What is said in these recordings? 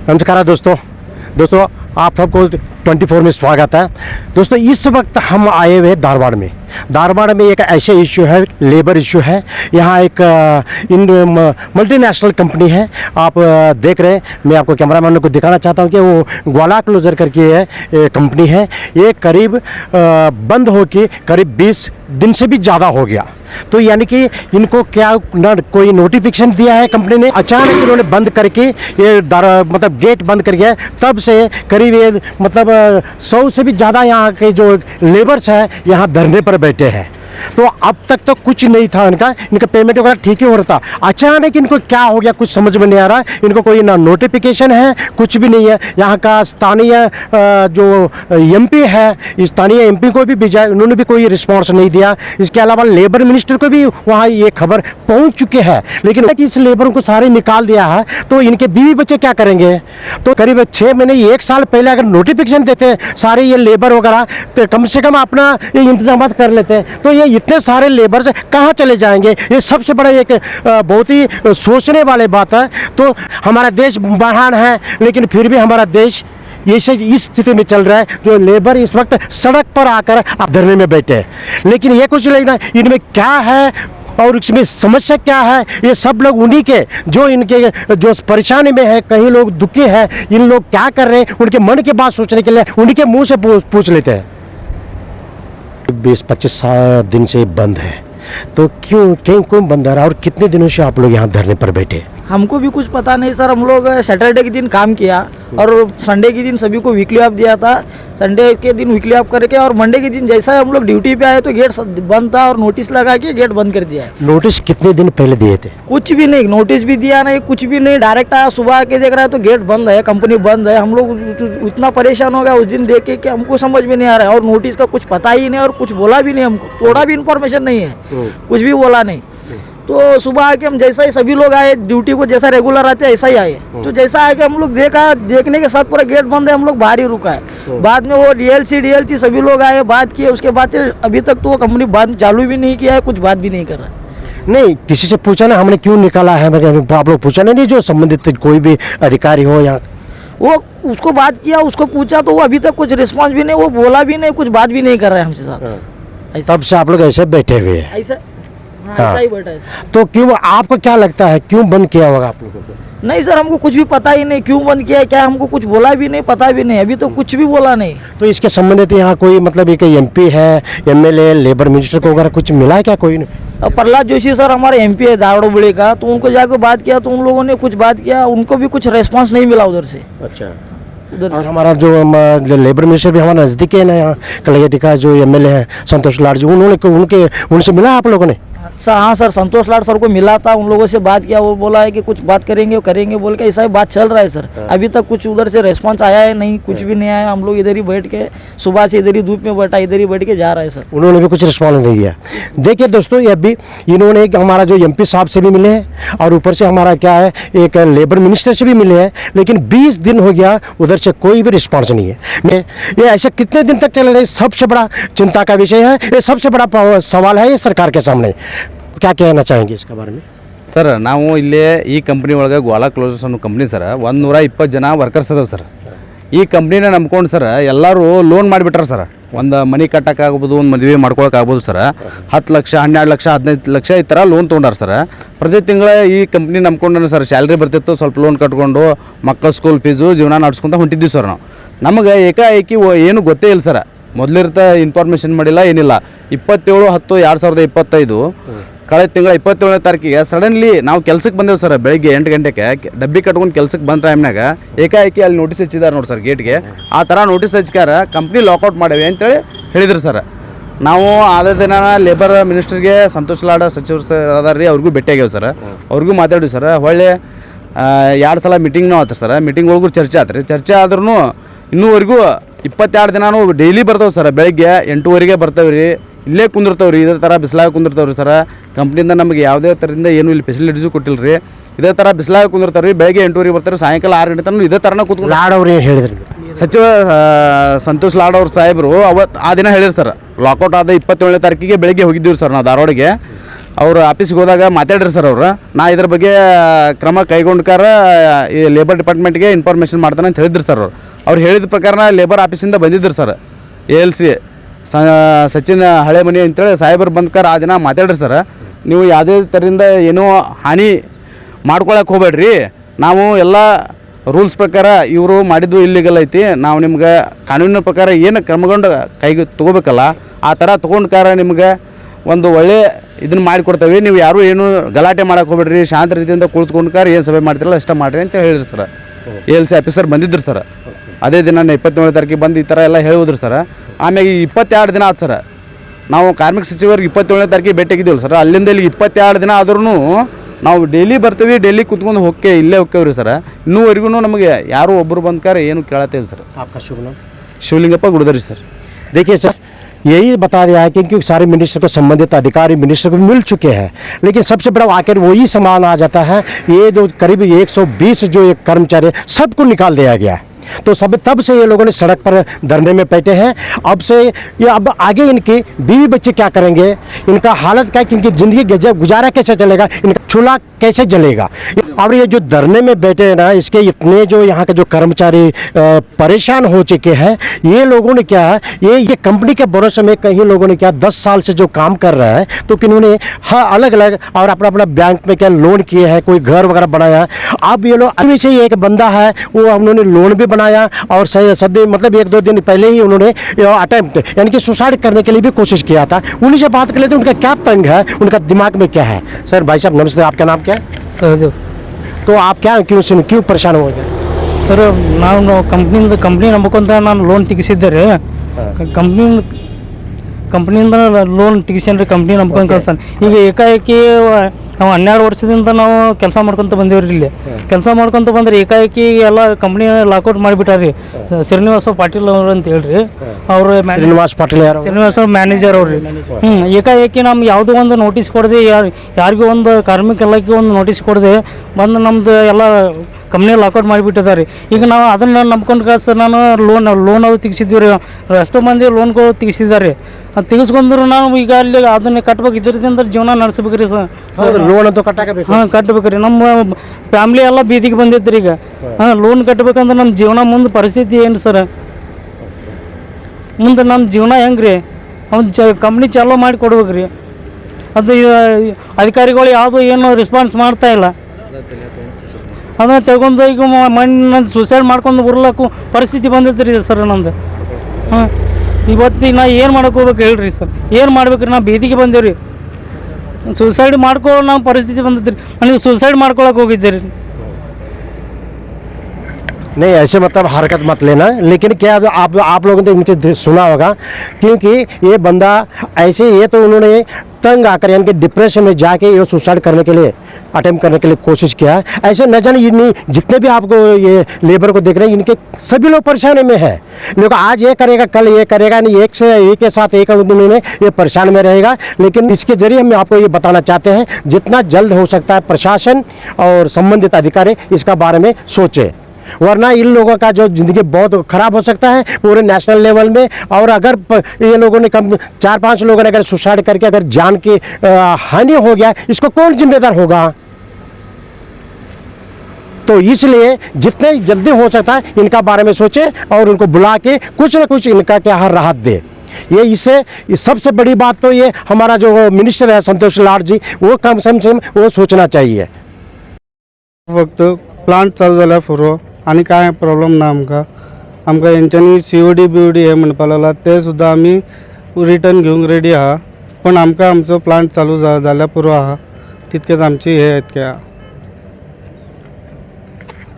नमस्कार दोस्तों आप सबको 24 में स्वागत है। दोस्तों इस वक्त हम आए हुए धारवाड़ में एक ऐसे इशू है, लेबर इशू है। यहाँ एक मल्टीनेशनल कंपनी है, आप देख रहे हैं। मैं आपको कैमरामैन को दिखाना चाहता हूँ कि वो ग्वाला क्लोजर करके है कंपनी है। ये करीब बंद होके करीब 20 दिन से भी ज़्यादा हो गया। तो यानी कि इनको क्या ना कोई नोटिफिकेशन दिया है कंपनी ने, अचानक इन्होंने बंद करके ये मतलब गेट बंद कर गया। तब से करीब ये मतलब 100 से भी ज़्यादा यहाँ के जो लेबर्स है यहाँ धरने पर बैठे हैं। तो अब तक तो कुछ नहीं था, इनका पेमेंट वगैरह ठीक ही हो रहा था। अचानक इनको क्या हो गया कुछ समझ में नहीं आ रहा। इनको कोई ना नोटिफिकेशन है, कुछ भी नहीं है। यहाँ का स्थानीय जो एमपी है, स्थानीय एमपी को भी भेजा, उन्होंने भी कोई रिस्पॉन्स नहीं दिया। इसके अलावा लेबर मिनिस्टर को भी वहाँ ये खबर पहुँच चुके हैं, लेकिन इस लेबर को सारे निकाल दिया है। तो इनके बीवी बच्चे क्या करेंगे? तो करीब 6 महीने 1 साल पहले अगर नोटिफिकेशन देते सारे ये लेबर वगैरह, तो कम से कम अपना ये इंतजाम कर लेते। तो ये इतने सारे लेबर्स कहाँ चले जाएंगे? ये सबसे बड़ा एक बहुत ही सोचने वाली बात है। तो हमारा देश महान है, लेकिन फिर भी हमारा देश इस स्थिति में चल रहा है। जो लेबर इस वक्त सड़क पर आकर आप धरने में बैठे हैं, लेकिन ये कुछ लगता इनमें क्या है और इसमें समस्या क्या है, ये सब लोग उन्हीं के जो इनके जो परेशानी में है, कहीं लोग दुखी है, इन लोग क्या कर रहे हैं उनके मन की बात सोचने के लिए उन्हीं के मुंह से पूछ लेते हैं। 20-25 दिन से बंद है, तो क्यों बंद है और कितने दिनों से आप लोग यहाँ धरने पर बैठे? हमको भी कुछ पता नहीं सर। हम लोग सैटरडे के दिन काम किया और संडे के दिन सभी को वीकली ऑफ दिया था। संडे के दिन वीकली ऑफ करके और मंडे के दिन जैसा हम लोग ड्यूटी पे आए तो गेट बंद था और नोटिस लगा के गेट बंद कर दिया है। नोटिस कितने दिन पहले दिए थे? कुछ भी नहीं, नोटिस भी दिया नहीं, कुछ भी नहीं। डायरेक्ट आया, सुबह आके देख रहा है तो गेट बंद है, कंपनी बंद है। हम लोग इतना परेशान हो गया उस दिन देख के कि हमको समझ में नहीं आ रहा है। और नोटिस का कुछ पता ही नहीं और कुछ बोला भी नहीं, हमको थोड़ा भी इन्फॉर्मेशन नहीं है, कुछ भी बोला नहीं। तो सुबह आके हम जैसा ही सभी लोग आए ड्यूटी को, जैसा रेगुलर आते हैं ऐसा ही आए। तो जैसा आके हम लोग देखने के साथ पूरा गेट बंद है, हम लोग बाहर ही रुका है। बाद में वो डीएलसी सभी लोग आए, बात किए। उसके बाद से अभी तक तो वो कंपनी बात चालू भी नहीं किया है, कुछ बात भी नहीं कर रहा है। नहीं, किसी से पूछा ना हमने क्यों निकाला है? आप लोग पूछा नहीं जो संबंधित कोई भी अधिकारी हो यहाँ? वो उसको बात किया, उसको पूछा तो वो अभी तक कुछ रिस्पॉन्स भी नहीं, वो बोला भी नहीं, कुछ बात भी नहीं कर रहा है हमसे साथ। तब से आप लोग ऐसे बैठे हुए हैं? ऐसा ऐसा ही बैठा है। तो क्यों, आपको क्या लगता है क्यों बंद किया होगा आप लोगों को? नहीं सर, हमको कुछ भी पता ही नहीं क्यों बंद किया है, क्या हमको कुछ बोला भी नहीं, पता भी नहीं, अभी तो कुछ भी बोला नहीं। तो इसके संबंधित यहाँ कोई मतलब एक एमपी है, एमएलए, लेबर मिनिस्टर को वगैरह कुछ मिला है क्या? कोई नहीं। प्रहलाद जोशी सर हमारे एमपी है धारवाड़ का, तो उनको जाकर बात किया तो उन लोगों ने कुछ बात किया, उनको भी कुछ रेस्पॉन्स नहीं मिला उधर से। अच्छा। और हमारा जो लेबर मिनिस्टर भी हमारा नज़दीक है ना, यहाँ कलगेटी का जो एमएलए है संतोष लाड जी, उनसे मिला आप लोगों ने? अच्छा हाँ सर, संतोष लाड सर को मिला था, उन लोगों से बात किया। वो बोला है कि कुछ बात करेंगे बोल के ऐसा ही बात चल रहा है सर। अभी तक कुछ उधर से रेस्पॉन्स आया है नहीं, कुछ भी नहीं आया। हम लोग इधर ही बैठ के सुबह से इधर ही धूप में बैठा, इधर ही बैठ के जा रहा है सर। उन्होंने भी कुछ रिस्पॉन्स नहीं दिया। देखिए दोस्तों, ये भी इन्होंने हमारा जो एमपी साहब से भी मिले हैं और ऊपर से हमारा क्या है एक लेबर मिनिस्टर से भी मिले हैं, लेकिन 20 दिन हो गया उधर से कोई भी रिस्पॉन्स नहीं है। ये ऐसे कितने दिन तक चलेगा? सबसे बड़ा चिंता का विषय है, ये सबसे बड़ा सवाल है ये सरकार के सामने। क्या कहना चाहेंगे इसके बारे में? सर ನಾವು ಇಲ್ಲಿ ಈ ಕಂಪ್ನಿ ಒಳಗೆ ಗ್ವಾಲಾ ಕ್ಲೋಸರ್ಸ್ ಅನ್ನೋ ಕಂಪ್ನಿ ಸರ್ 120 ಜನ ವರ್ಕರ್ಸ್ ಅದಾವೆ ಸರ್. ಈ ಕಂಪ್ನಿನ ನಂಬ್ಕೊಂಡು ಸರ್ ಎಲ್ಲರೂ ಲೋನ್ ಮಾಡಿಬಿಟ್ರೆ ಸರ್. ಒಂದು ಮನೆ ಕಟ್ಟಕ್ಕಾಗ್ಬೋದು, ಒಂದು ಮದುವೆ ಮಾಡ್ಕೊಳಕ್ಕಾಗ್ಬೋದು ಸರ್. 10 ಲಕ್ಷ 12 ಲಕ್ಷ 15 ಲಕ್ಷ ಈ ಥರ ಲೋನ್ ತೊಗೊಂಡಾರ ಸರ್. ಪ್ರತಿ ತಿಂಗಳ ಈ ಕಂಪ್ನಿ ನಂಬ್ಕೊಂಡು ಸರ್ ಸ್ಯಾಲ್ರಿ ಬರ್ತಿತ್ತು, ಸ್ವಲ್ಪ ಲೋನ್ ಕಟ್ಕೊಂಡು ಮಕ್ಕಳ ಸ್ಕೂಲ್ ಫೀಸು ಜೀವನ ನಡ್ಸ್ಕೊಂತ ಹೊಂಟಿದ್ವಿ ಸರ್ ನಾವು. ನಮಗೆ ಏಕಾಏಕಿ ಏನು ಗೊತ್ತೇ ಇಲ್ಲ ಸರ್, ಮೊದಲಿರ್ತ ಇನ್ಫಾರ್ಮೇಷನ್ ಮಾಡಿಲ್ಲ ಏನಿಲ್ಲ. 27/10/2025 ಕಳೆದ ತಿಂಗಳ 27ನೇ ತಾರೀಕಿಗೆ ಸಡನ್ಲಿ ನಾವು ಕೆಲ್ಸಕ್ಕೆ ಬಂದೇವು ಸರ್. ಬೆಳಗ್ಗೆ 8 ಗಂಟೆಗೆ ಡಬ್ಬಿ ಕಟ್ಕೊಂಡು ಕೆಲ್ಸಕ್ಕೆ ಬಂದ ಟೈಮ್ನಾಗ ಏಕಾಏಕಿ ಅಲ್ಲಿ ನೋಟಿಸ್ ಹಚ್ಚಿದ್ದಾರೆ ನೋಡಿ ಸರ್ ಗೇಟ್ಗೆ. ಆ ಥರ ನೋಟಿಸ್ ಹಚ್ಚಿಕಾರ ಕಂಪ್ನಿ ಲಾಕೌಟ್ ಮಾಡೇವೆ ಅಂತೇಳಿ ಹೇಳಿದ್ರು ಸರ್. ನಾವು ಆದ ದಿನ ಲೇಬರ್ ಮಿನಿಸ್ಟರ್ಗೆ ಸಂತೋಷ್ ಲಾಡ್ ಸಚಿವರು ಸರ್ ಅದಾರ ರೀ, ಅವ್ರಿಗೂ ಭೇಟಿಯಾಗ್ಯಾವ ಸರ್. ಅವ್ರಿಗೂ ಮಾತಾಡಿವಿ ಸರ್. ಹೊಳ್ಳೆ 2 ಸಲ ಮೀಟಿಂಗ್ನೂ ಆಯ್ತು ಸರ್. ಮೀಟಿಂಗ್ ಒಳಗೂ ಚರ್ಚೆ ಆಯ್ತು ರೀ. ಚರ್ಚೆ ಆದ್ರೂ ಇನ್ನೂವರೆಗೂ 22 ದಿನಾನು ಡೈಲಿ ಬರ್ತಾವೆ ಸರ್. ಬೆಳಗ್ಗೆ 8:00 ಬರ್ತೇವೆ ರೀ, ಇಲ್ಲೇ ಕುಂದಿರ್ತಾವೆ ರೀ. ಇದೇ ಥರ ಬಿಸಿಲಾಗ ಕುಂದಿರ್ತಾವೆ ರೀ ಸರ್. ಕಂಪ್ನಿಯಿಂದ ನಮಗೆ ಯಾವುದೇ ಥರದಿಂದ ಏನು ಇಲ್ಲಿ ಫೆಸಿಲಿಟೀಸು ಕೊಟ್ಟಿಲ್ಲ ರೀ. ಇದೇ ಥರ ಬಿಸಿಲಾಗ ಕುಂದಿರ್ತಾವೆ ರೀ. ಬೆಳಗ್ಗೆ 8:00 ಬರ್ತಾರೆ, ಸಾಯಂಕಾಲ 6 ಗಂಟೆ ತನಕ ಇದೇ ಥರನ ಕೂತ್ಕೊಂಡು. ಲಾಡ್ ಅವ್ರು ಏನು ಹೇಳಿದ್ರು? ಸಚಿವ ಸಂತೋಷ್ ಲಾಡ್ ಅವ್ರ ಸಾಹೇಬರು ಅವತ್ತು ಆ ದಿನ ಹೇಳಿರು ಸರ್. ಲಾಕೌಟ್ ಆದ 27ನೇ ತಾರೀಕಿಗೆ ಬೆಳಗ್ಗೆ ಹೋಗಿದ್ದೀವಿ ಸರ್ ನಾವು ಧಾರವಾಡಿಗೆ. ಅವ್ರು ಆಫೀಸ್ಗೆ ಹೋದಾಗ ಮಾತಾಡ್ರಿ ಸರ್ ಅವ್ರು, ನಾ ಇದ್ರ ಬಗ್ಗೆ ಕ್ರಮ ಕೈಗೊಂಡ್ಕಾರ ಈ ಲೇಬರ್ ಡಿಪಾರ್ಟ್ಮೆಂಟ್ಗೆ ಇನ್ಫಾರ್ಮೇಷನ್ ಮಾಡ್ತಾನೆ ಅಂತ ಹೇಳಿದ್ರು ಸರ್ ಅವ್ರು ಹೇಳಿದ ಪ್ರಕಾರ ಲೇಬರ್ ಆಫೀಸಿಂದ ಬಂದಿದ್ರು ಸರ್. ALC ಸಚಿನ್ ಹಳೆ ಮನೆ ಅಂತೇಳಿ ಸಾಹೇಬರು ಬಂದ್ಕಾರ ಆ ದಿನ ಮಾತಾಡ್ರಿ ಸರ್, ನೀವು ಯಾವುದೇ ಥರದಿಂದ ಏನೂ ಹಾನಿ ಮಾಡ್ಕೊಳಕ್ಕೆ ಹೋಗ್ಬೇಡ್ರಿ, ನಾವು ಎಲ್ಲ ರೂಲ್ಸ್ ಪ್ರಕಾರ ಇವರು ಮಾಡಿದ್ದು ಇಲ್ಲಿಗಲ್ ಐತಿ, ನಾವು ನಿಮ್ಗೆ ಕಾನೂನಿನ ಪ್ರಕಾರ ಏನು ಕ್ರಮಗೊಂಡು ಕೈಗೆ ತೊಗೋಬೇಕಲ್ಲ ಆ ಥರ ತೊಗೊಂಡ್ಕಾರ ನಿಮ್ಗೆ ಒಂದು ಒಳ್ಳೆ ಇದನ್ನು ಮಾಡಿಕೊಡ್ತೇವೆ, ನೀವು ಯಾರೂ ಏನು ಗಲಾಟೆ ಮಾಡೋಕೆ ಹೋಗ್ಬೇಡ್ರಿ, ಶಾಂತ ರೀತಿಯಿಂದ ಕುಳಿತುಕೊಂಡ್ಕಾರ ಏನು ಸಭೆ ಮಾಡ್ತಿರಲ್ಲ ಅಷ್ಟ ಮಾಡಿರಿ ಅಂತ ಹೇಳಿದ್ರು ಸರ್. ALC ಆಫೀಸರ್ ಬಂದಿದ್ರು ಸರ್, ಅದೇ ದಿನ 27ನೇ ತಾರೀಕಿಗೆ ಬಂದು ಈ ಥರ ಎಲ್ಲ ಹೇಳಿದ್ರು ಸರ್. ಆಮೇಲೆ 22 ದಿನ ಆಯ್ತು ಸರ್, ನಾವು ಕಾರ್ಮಿಕ ಸಚಿವರಿಗೆ 27ನೇ ತಾರೀಕಿಗೆ ಭೇಟಿಯಾಗಿದ್ದೀವಿ ಸರ್. ಅಲ್ಲಿಂದ ಇಲ್ಲಿ 22 ದಿನ ಆದ್ರೂ ನಾವು ಡೈಲಿ ಬರ್ತೀವಿ, ಡೈಲಿ ಕುತ್ಕೊಂಡು ಇಲ್ಲೇ ಹೋಗ್ತೇವ್ರಿ ಸರ್. ಇನ್ನೂವರೆಗೂ ನಮಗೆ ಯಾರು ಒಬ್ಬರು ಬಂದ್ಕಾರ ಏನು ಕೇಳತ್ತಿಲ್ಲ ಸರ್. आपका शुभ नाम? ಶಿವಲಿಂಗಪ್ಪ ಗುಡದರಿ ಸರ್. देखिए सर, यही बता दिया है क्योंकि सारे मिनिस्टर को संबंधित अधिकारी मिनिस्टर को मिल चुके हैं, लेकिन सबसे बड़ा आखिर वही सवाल आ जाता है, ये जो करीब 120 जो एक कर्मचारी सबको निकाल दिया गया है। तो सब तब से ये लोगों ने सड़क पर धरने में बैठे हैं। अब से ये अब आगे इनके बीवी बच्चे क्या करेंगे, इनका हालत क्या, क्योंकि ज़िंदगी गुजारा कैसे चलेगा, इनका चूल्हा कैसे जलेगा। और ये जो धरने में बैठे हैं ना, इसके इतने जो यहाँ के जो कर्मचारी परेशान हो चुके हैं। ये लोगों ने क्या है, ये कंपनी के भरोसे में कई लोगों ने क्या 10 साल से जो काम कर रहा है, तो किन्होंने हाँ अलग अलग और अपना अपना बैंक में क्या लोन किए हैं, कोई घर वगैरह बनाया है। अब ये लोग अभी से एक बंदा है वो उन्होंने लोन भी बनाया और सदी मतलब 1-2 दिन पहले ही उन्होंने अटेम्प्ट यानी कि सुसाइड करने के लिए भी कोशिश किया था। उन्हीं से बात कर लेते उनका क्या तंग है, उनका दिमाग में क्या है। सर भाई साहब नमस्ते, आपका नाम क्या है? सहदेव. तो आप क्या क्यों परेशान हो गए? ಸರ್ ನಾನು ಕಂಪ್ನಿ ನಂಬ್ಕೊಂತ ನಾನು ಲೋನ್ ತೆಗಿಸಿದ್ದೆ ರೀ. ಕಂಪ್ನಿಯಿಂದ ಲೋನ್ ತೆಗಿಸೇನ್ರಿ, ಕಂಪ್ನಿ ನಂಬ್ಕೊಂಡು ಕಳ್ಸಾನೆ. ಈಗ ಏಕಾಏಕಿ ನಾವು 12 ವರ್ಷದಿಂದ ನಾವು ಕೆಲಸ ಮಾಡ್ಕೊತ ಬಂದೇವ್ರಿ. ಇಲ್ಲಿ ಕೆಲಸ ಮಾಡ್ಕೊತ ಬಂದ್ರೆ ಏಕಾಏಕಿ ಎಲ್ಲ ಕಂಪ್ನಿ ಲಾಕೌಟ್ ಮಾಡಿಬಿಟ್ಟಾರ್ರಿ. ಶ್ರೀನಿವಾಸ ಪಾಟೀಲ್ ಅವ್ರು ಅಂತ ಹೇಳ್ರಿ, ಅವರು ಶ್ರೀನಿವಾಸ ಪಾಟೀಲ್ ಯಾರು? ಶ್ರೀನಿವಾಸ ಮ್ಯಾನೇಜರ್ ಅವ್ರಿ. ಏಕಾಏಕಿ ನಮ್ಗೆ ಯಾವುದೋ ಒಂದು ನೋಟಿಸ್ ಕೊಡದೆ, ಯಾರಿಗೂ ಒಂದು ಕಾರ್ಮಿಕ ಇಲಾಖೆಗೆ ಒಂದು ನೋಟಿಸ್ ಕೊಡದೆ ಬಂದು ನಮ್ದು ಎಲ್ಲ ಕಂಪ್ನಿ ಲಾಕೌಟ್ ಮಾಡಿಬಿಟ್ಟಿದ್ದಾರೆ. ಈಗ ನಾವು ಅದನ್ನು ನಂಬ್ಕೊಂಡು ಸರ್ ನಾನು ಲೋನ್ ಅದು ತೆಗಿಸಿದ್ವಿ ರೀ. ಎಷ್ಟೋ ಮಂದಿ ಲೋನ್ಗಳು ತೆಗಿಸಿದ್ದಾರೆ. ಅದು ತೆಗಿಸ್ಕೊಂಡ್ರು ನಾವು ಈಗ ಅಲ್ಲಿ ಅದನ್ನೇ ಕಟ್ಬೇಕು, ಇದರಿಂದ ಜೀವನ ನಡೆಸ್ಬೇಕು ರೀ ಸರ್. ಲೋನ್ ಅಂತೂ ಕಟ್ಟಬೇಕು. ಹಾಂ ಕಟ್ಬೇಕು ರೀ. ನಮ್ಮ ಫ್ಯಾಮ್ಲಿ ಎಲ್ಲ ಬೀದಿಗೆ ಬಂದೈತೆ ರೀ ಈಗ. ಹಾಂ ಲೋನ್ ಕಟ್ಬೇಕಂದ್ರೆ ನಮ್ಮ ಜೀವನ ಮುಂದೆ ಪರಿಸ್ಥಿತಿ ಏನು ಸರ್, ಮುಂದೆ ನಮ್ಮ ಜೀವನ ಹೆಂಗೆ ರೀ? ಅವ್ನು ಕಂಪ್ನಿ ಚಾಲೂ ಮಾಡಿ ಕೊಡ್ಬೇಕು ರೀ. ಅದು ಅಧಿಕಾರಿಗಳು ಯಾವುದೂ ಏನು ರೆಸ್ಪಾನ್ಸ್ ಮಾಡ್ತಾ ಇಲ್ಲ. ಅದನ್ನು ತಗೊಂಡು ಈಗ ಮಣ್ಣು ಸೂಸೈಡ್ ಮಾಡ್ಕೊಂಡು ಉರ್ಲಕ್ಕೂ ಪರಿಸ್ಥಿತಿ ಬಂದೈತೆ ರೀ ಸರ್ ನಮ್ದು. ಹಾಂ ಇವತ್ತು ನಾ ಏನು ಮಾಡೋಕೆ ಹೋಗ್ಬೇಕು ಹೇಳ್ರಿ ಸರ್, ಏನು ಮಾಡ್ಬೇಕು ರೀ? ನಾವು ಬೀದಿಗೆ ಬಂದೇವ್ರಿ, ಸೂಸೈಡ್ ಮಾಡ್ಕೊಳ್ಳೋ ನಾವು ಪರಿಸ್ಥಿತಿ ಬಂದೈತೆ ರೀ. ನನಗೆ ಸೂಸೈಡ್ ಮಾಡ್ಕೊಳಕ್ಕೆ ಹೋಗಿದ್ದೆ ರೀ. नहीं ऐसे मतलब हरकत मत लेना, लेकिन क्या आप लोगों ने इनके सुना होगा, क्योंकि ये बंदा ऐसे ये तो उन्होंने तंग आकर यानी कि डिप्रेशन में जाके ये सुसाइड करने के लिए अटेम्प्ट करने के लिए कोशिश किया। ऐसे न जाने जितने भी आपको ये लेबर को देख रहे हैं, इनके सभी लोग परेशानी में हैं। लोग आज ये करेगा कल ये करेगा, नहीं एक से एक के साथ एक उन्होंने ये परेशान में रहेगा। लेकिन इसके जरिए हम आपको ये बताना चाहते हैं, जितना जल्द हो सकता है प्रशासन और संबंधित अधिकारी इसका बारे में सोचे, वरना इन लोगों का जो ज़िंदगी बहुत ख़राब हो सकता है पूरे नेशनल लेवल में। और अगर ये लोगों ने 4-5 लोगों ने अगर सुसाइड करके अगर जान की हानि हो गया, इसको कौन जिम्मेदार होगा? तो इसलिए जितने जल्दी हो सकता है इनका बारे में सोचे और उनको बुला के कुछ न कुछ इनका क्या राहत दे। ये इससे सबसे बड़ी बात तो ये हमारा जो मिनिस्टर है संतोष लाड जी, वो कम से कम वो सोचना चाहिए। फक्त प्लांट चालू झाला पूर्व आणि काय प्रॉब्लेम ना आमका यांच्यानी COD BOD हे म्हणपा लागला, ते सुद्धा आम्ही रिटर्न घेऊन रेडी आहा. पण आमका आमचो प्लांट चालू झाल्या पूर्व आहा तितकेच आमची हे आहेत क्या.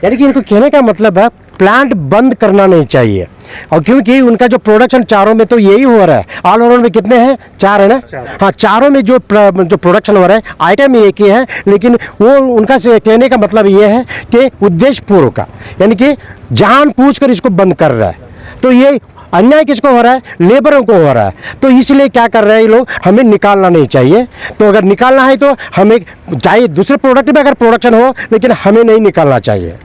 यानी कि इनको कहने का मतलब है प्लांट बंद करना नहीं चाहिए। और क्योंकि उनका जो प्रोडक्शन चारों में तो यही हो रहा है, ऑल ओवर में कितने हैं? 4 है ना? हाँ, चारों में जो प्रोडक्शन हो रहा है आइटम एक ही है, लेकिन वो उनका से कहने का मतलब ये है कि उद्देश्यपूर्वक का यानी कि जानबूझकर इसको बंद कर रहा है। तो ये अन्याय किसको हो रहा है? लेबरों को हो रहा है। तो इसलिए क्या कर रहे हैं ये लोग, हमें निकालना नहीं चाहिए। तो अगर निकालना है तो हमें चाहिए दूसरे प्रोडक्ट में अगर प्रोडक्शन हो, लेकिन हमें नहीं निकालना चाहिए।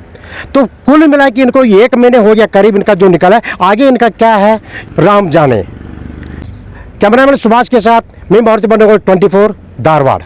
तो कुल मिला के इनको 1 महीने हो गया करीब इनका जो निकाला है, आगे इनका क्या है राम जाने। कैमरामैन सुभाष के साथ मैं मारुति बंडोगोल 24 धारवाड़।